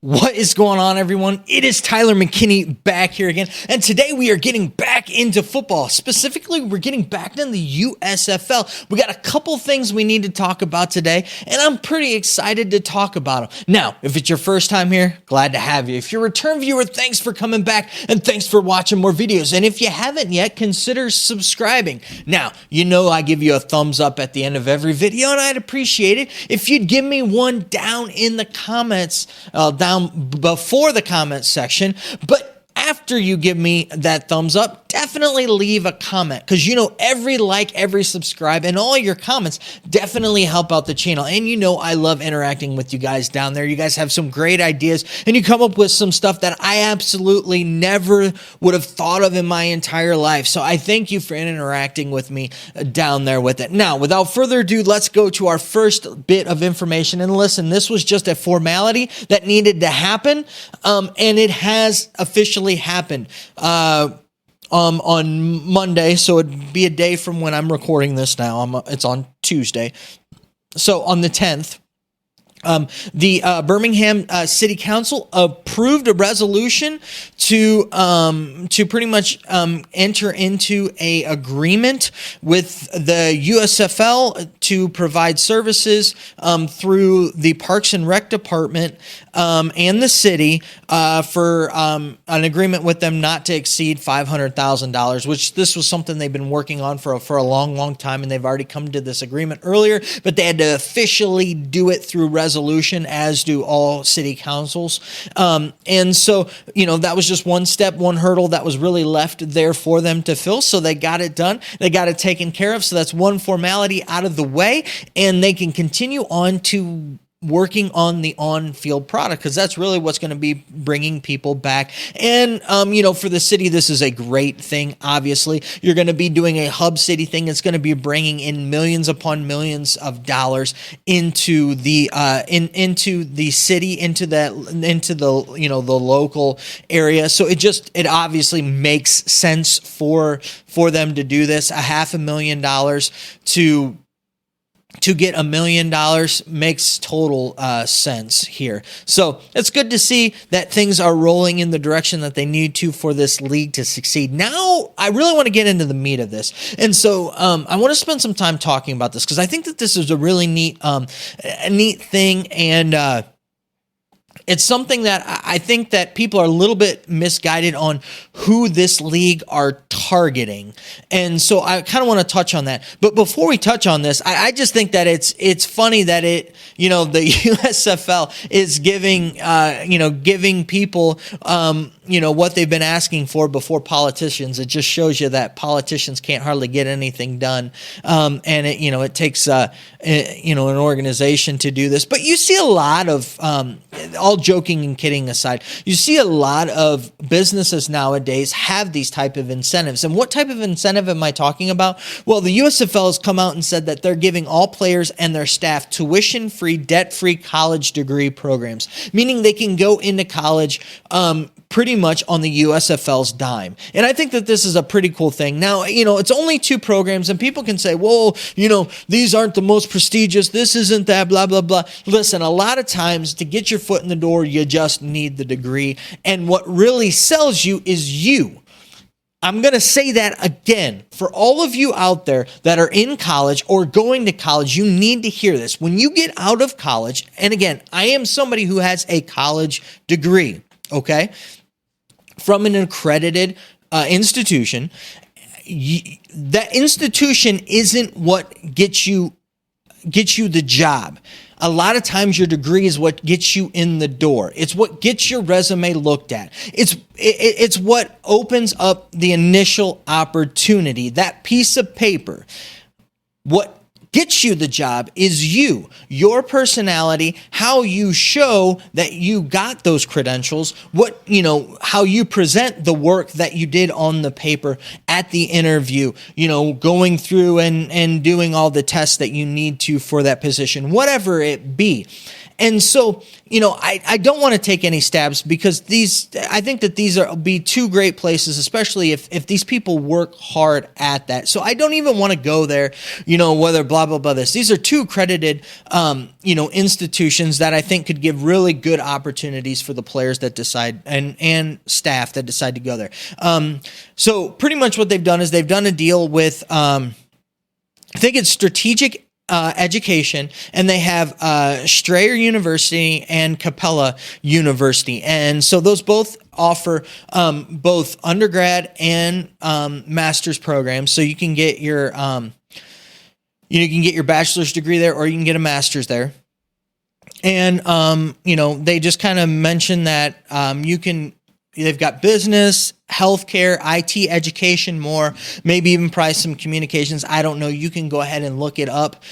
What is going on, everyone? It is Tyler McKinney back here again, and today we are getting back into football. Specifically, we're getting back into the USFL. We got a couple things we need to talk about today, and I'm pretty excited to talk about them. Now, if it's your first time here, glad to have you. If you're a return viewer, thanks for coming back, and thanks for watching more videos. And if you haven't yet, consider subscribing. Now, you know I give you a thumbs up at the end of every video, and I'd appreciate it if you'd give me one down in the comments, down before the comments section, but after you give me that thumbs up, definitely leave a comment, because you know every like, every subscribe, and all your comments definitely help out the channel. And you know I love interacting with you guys down there. You guys have some great ideas, and you come up with some stuff that I absolutely never would have thought of in my entire life. So I thank you for interacting with me down there with it. Now, without further ado, let's go to our first bit of information. And listen, this was just a formality that needed to happen, and it has officially happened on Monday, so it'd be a day from when I'm recording this now. It's on Tuesday. So on the 10th, the Birmingham City Council approved a resolution to pretty much enter into a agreement with the USFL to provide services through the Parks and Rec Department and the city for an agreement with them not to exceed $500,000, which this was something they've been working on for a long time, and they've already come to this agreement earlier, but they had to officially do it through resolution, as do all city councils. And so, you know, that was just one step, one hurdle that was really left there for them to fill. So they got it done. They got it taken care of. So that's one formality out of the way, and they can continue on to working on the on-field product, because that's really what's going to be bringing people back. And, you know, for the city, this is a great thing. Obviously, you're going to be doing a hub city thing. It's going to be bringing in millions upon millions of dollars into the into the city, into the you know, the local area. So it obviously makes sense for them to do this. $500,000 to get $1 million makes total sense here. So it's good to see that things are rolling in the direction that they need to for this league to succeed. Now, I really want to get into the meat of this. And so I want to spend some time talking about this, because I think that this is a really neat thing, and it's something that I think that people are a little bit misguided on who this league are targeting. And so I kind of want to touch on that. But before we touch on this, I just think that it's funny that the USFL is giving people, what they've been asking for before politicians. It just shows you that politicians can't hardly get anything done. And it takes, an organization to do this. But you see a lot of, all joking and kidding aside, you see a lot of businesses nowadays have these type of incentives. And what type of incentive am I talking about? Well, the USFL has come out and said that they're giving all players and their staff tuition-free, debt-free college degree programs, meaning they can go into college pretty much on the USFL's dime. And I think that this is a pretty cool thing. Now, it's only 2 programs, and people can say, well, these aren't the most prestigious, this isn't that, blah, blah, blah. Listen, a lot of times to get your foot in the door, you just need the degree. And what really sells you is you. I'm going to say that again. For all of you out there that are in college or going to college, you need to hear this. When you get out of college, and again, I am somebody who has a college degree, okay, from an accredited institution, that institution isn't what gets you the job. A lot of times your degree is what gets you in the door. It's what gets your resume looked at. It's what opens up the initial opportunity, that piece of paper. What gets you the job is you, your personality, how you show that you got those credentials, how you present the work that you did on the paper at the interview, going through and doing all the tests that you need to for that position, whatever it be. And so, I don't want to take any stabs because I think that these be two great places, especially if these people work hard at that. So I don't even want to go there, whether blah, blah, blah, this. These are two accredited, institutions that I think could give really good opportunities for the players that decide and staff that decide to go there. So pretty much what they've done is they've done a deal with, I think it's Strategic Education, and they have Strayer University and Capella University, and so those both offer both undergrad and master's programs. So you can get your bachelor's degree there, or you can get a master's there. And they just kind of mention that they've got business, healthcare, IT, education, more, maybe even probably some communications. I don't know. You can go ahead and look it up,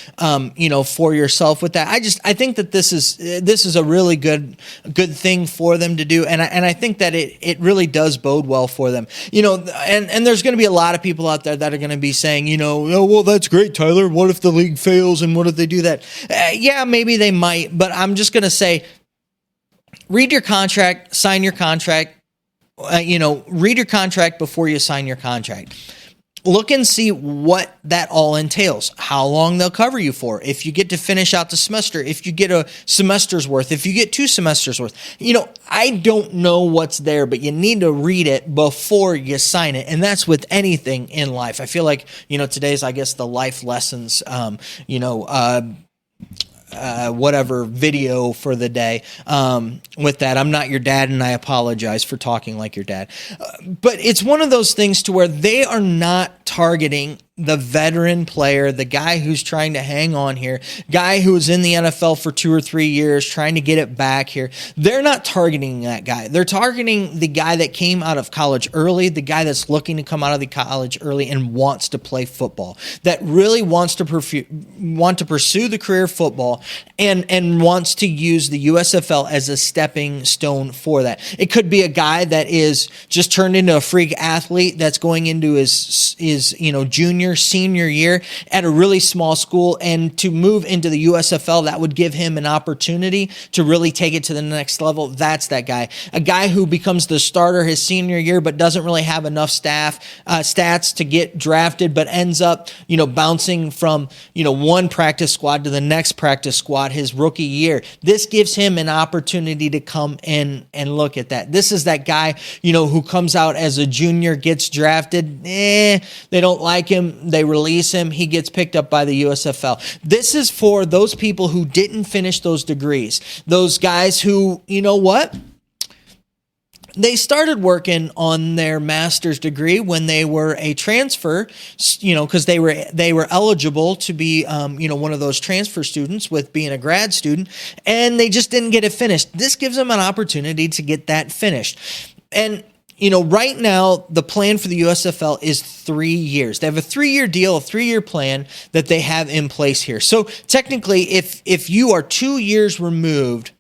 for yourself with that. I think that this is a really good thing for them to do. And I think that it really does bode well for them, and there's going to be a lot of people out there that are going to be saying, oh, well, that's great, Tyler. What if the league fails? And what if they do that? Yeah, maybe they might, but I'm just going to say, read your contract, sign your contract. Read your contract before you sign your contract. Look and see what that all entails, how long they'll cover you for, if you get to finish out the semester, if you get a semester's worth, if you get 2 semesters worth. I don't know what's there, but you need to read it before you sign it. And that's with anything in life. I feel like, today's, I guess, the life lessons, whatever video for the day. With that, I'm not your dad, and I apologize for talking like your dad. But it's one of those things to where they are not targeting the veteran player, the guy who's trying to hang on here, guy who was in the NFL for 2 or 3 years, trying to get it back here. They're not targeting that guy. They're targeting the guy that came out of college early, the guy that's looking to come out of the college early and wants to play football, that really wants to pursue the career football and wants to use the USFL as a stepping stone for that. It could be a guy that is just turned into a freak athlete that's going into his junior, senior year at a really small school, and to move into the USFL, that would give him an opportunity to really take it to the next level. That's that guy. A guy who becomes the starter his senior year, but doesn't really have enough stats to get drafted, but ends up, bouncing from, one practice squad to the next practice squad his rookie year. This gives him an opportunity to come in and look at that. This is that guy, who comes out as a junior, gets drafted. They don't like him. They release him. He gets picked up by the USFL. This is for those people who didn't finish those degrees. Those guys who, they started working on their master's degree when they were a transfer, because they were eligible to be, one of those transfer students with being a grad student, and they just didn't get it finished. This gives them an opportunity to get that finished. And right now, the plan for the USFL is 3 years. They have a 3-year deal, a 3-year plan that they have in place here. So technically, if you are 2 years removed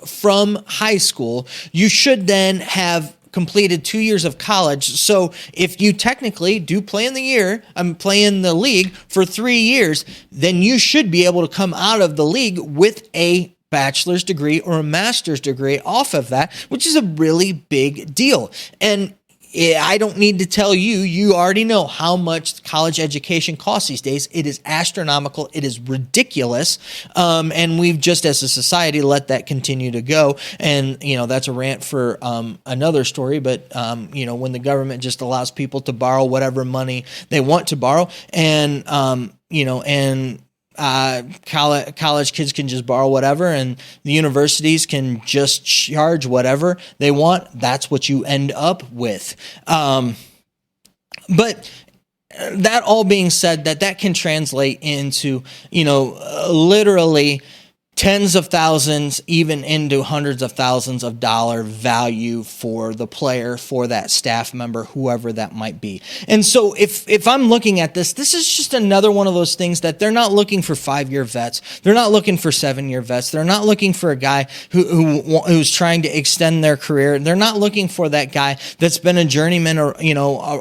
from high school, you should then have completed 2 years of college. So if you technically do play in the league for 3 years, then you should be able to come out of the league with a bachelor's degree or a master's degree off of that, which is a really big deal. And I don't need to tell you, you already know how much college education costs these days. It is astronomical. It is ridiculous. And we've just, as a society, let that continue to go. And, that's a rant for another story. But, when the government just allows people to borrow whatever money they want to borrow, and, college kids can just borrow whatever, and the universities can just charge whatever they want. That's what you end up with. But that all being said, that can translate into, literally tens of thousands, even into hundreds of thousands of dollar value for the player, for that staff member, whoever that might be. And so if I'm looking at this is just another one of those things that they're not looking for 5-year vets. They're not looking for 7-year vets. They're not looking for a guy who's trying to extend their career. They're not looking for that guy that's been a journeyman or,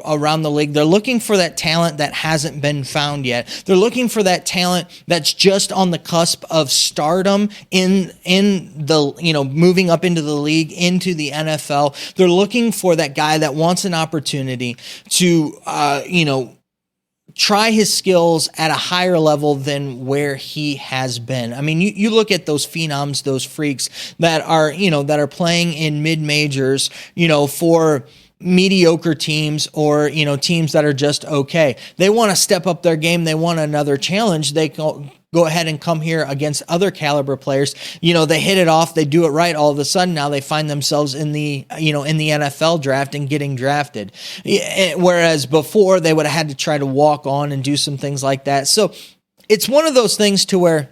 around the league. They're looking for that talent that hasn't been found yet. They're looking for that talent that's just on the cusp of stardom, stardom in the, moving up into the league, into the NFL. They're looking for that guy that wants an opportunity to, try his skills at a higher level than where he has been. I mean, you look at those phenoms, those freaks that are playing in mid-majors, for mediocre teams or, teams that are just okay. They want to step up their game. They want another challenge. They go ahead and come here against other caliber players. They hit it off. They do it right. All of a sudden, now they find themselves in the NFL draft and getting drafted. Whereas before, they would have had to try to walk on and do some things like that. So it's one of those things to where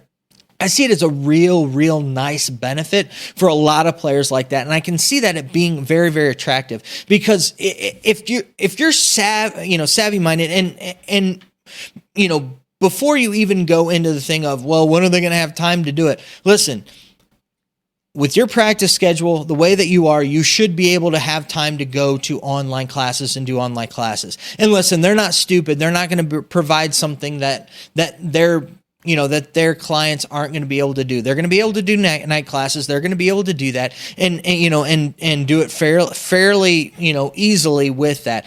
I see it as a real nice benefit for a lot of players like that. And I can see that it being very, very attractive, because if you're savvy minded and before you even go into the thing of, well, when are they going to have time to do it? Listen, with your practice schedule, the way that you should be able to have time to go to online classes and do online classes. And listen, they're not stupid. They're not going to provide something that that their clients aren't going to be able to do. They're going to be able to do night classes. They're going to be able to do that and do it fairly, easily with that.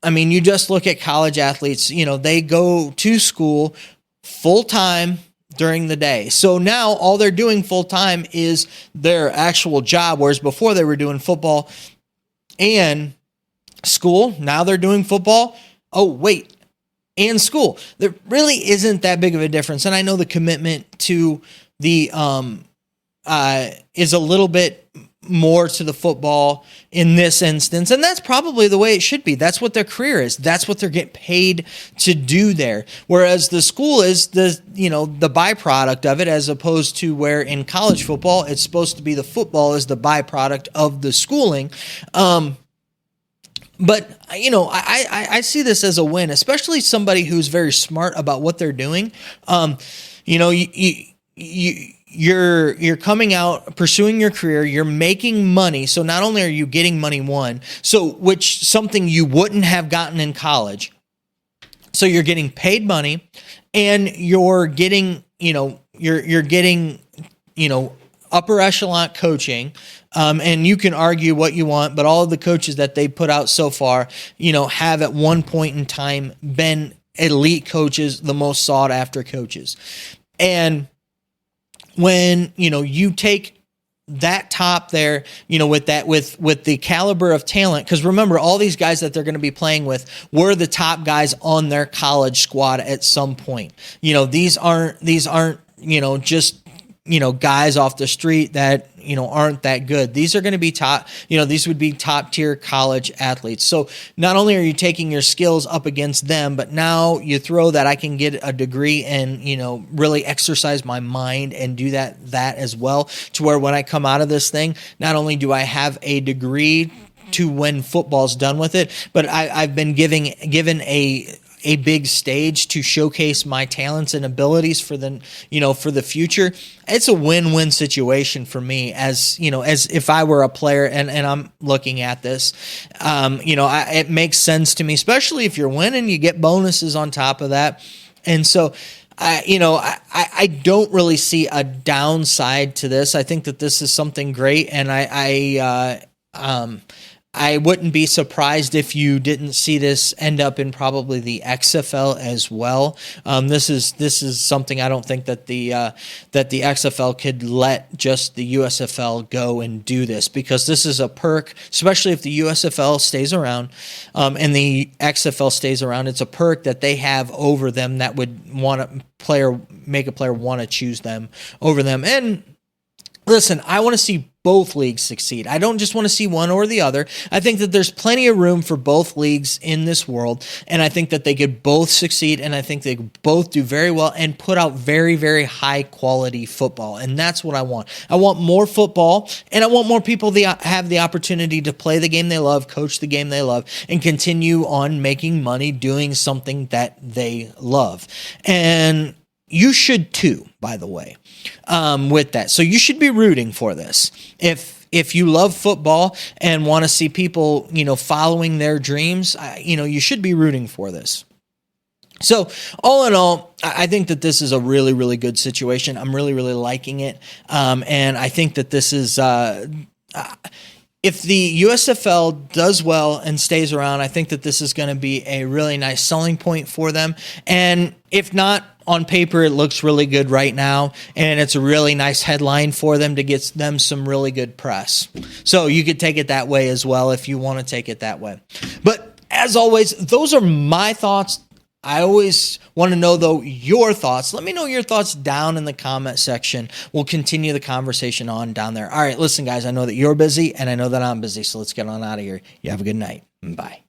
You just look at college athletes, they go to school full time during the day. So now all they're doing full time is their actual job, whereas before they were doing football and school. Now they're doing football. Oh, wait. And school. There really isn't that big of a difference. And I know the commitment to the is a little bit more to the football in this instance. And that's probably the way it should be. That's what their career is. That's what they're getting paid to do there. Whereas the school is the byproduct of it, as opposed to where in college football, it's supposed to be the football is the byproduct of the schooling. But, I see this as a win, especially somebody who's very smart about what they're doing. You're coming out, pursuing your career, you're making money. So not only are you getting money, which something you wouldn't have gotten in college. So you're getting paid money, and you're getting, you're getting, upper echelon coaching. And you can argue what you want, but all of the coaches that they put out so far, have at one point in time been elite coaches, the most sought after coaches. And when, you take that top there, with the caliber of talent, because remember, all these guys that they're going to be playing with were the top guys on their college squad at some point. These aren't, just, guys off the street that, aren't that good. These are going to be top, these would be top tier college athletes. So not only are you taking your skills up against them, but now you throw that I can get a degree and, really exercise my mind and do that as well, to where when I come out of this thing, not only do I have a degree to when football's done with it, but I've been given a big stage to showcase my talents and abilities for the future. It's a win-win situation for me as if I were a player and I'm looking at this, it makes sense to me, especially if you're winning, you get bonuses on top of that. And so, I don't really see a downside to this. I think that this is something great. And I wouldn't be surprised if you didn't see this end up in probably the XFL as well. This is something I don't think that the XFL could let just the USFL go and do this, because this is a perk, especially if the USFL stays around and the XFL stays around. It's a perk that they have over them that would make a player want to choose them over them. And listen, I want to see both leagues succeed. I don't just want to see one or the other. I think that there's plenty of room for both leagues in this world, and I think that they could both succeed, and I think they could both do very well and put out very, very high quality football, and that's what I want. I want more football, and I want more people to have the opportunity to play the game they love, coach the game they love, and continue on making money doing something that they love. And you should too, by the way, with that. So you should be rooting for this. If you love football and want to see people, following their dreams, you should be rooting for this. So all in all, I think that this is a really, really good situation. I'm really, really liking it. And I think that this is, if the USFL does well and stays around, I think that this is going to be a really nice selling point for them. And if not, on paper, it looks really good right now, and it's a really nice headline for them to get them some really good press. So you could take it that way as well if you want to take it that way. But as always, those are my thoughts. I always want to know, though, your thoughts. Let me know your thoughts down in the comment section. We'll continue the conversation on down there. All right, listen, guys, I know that you're busy, and I know that I'm busy, so let's get on out of here. You have a good night. Bye.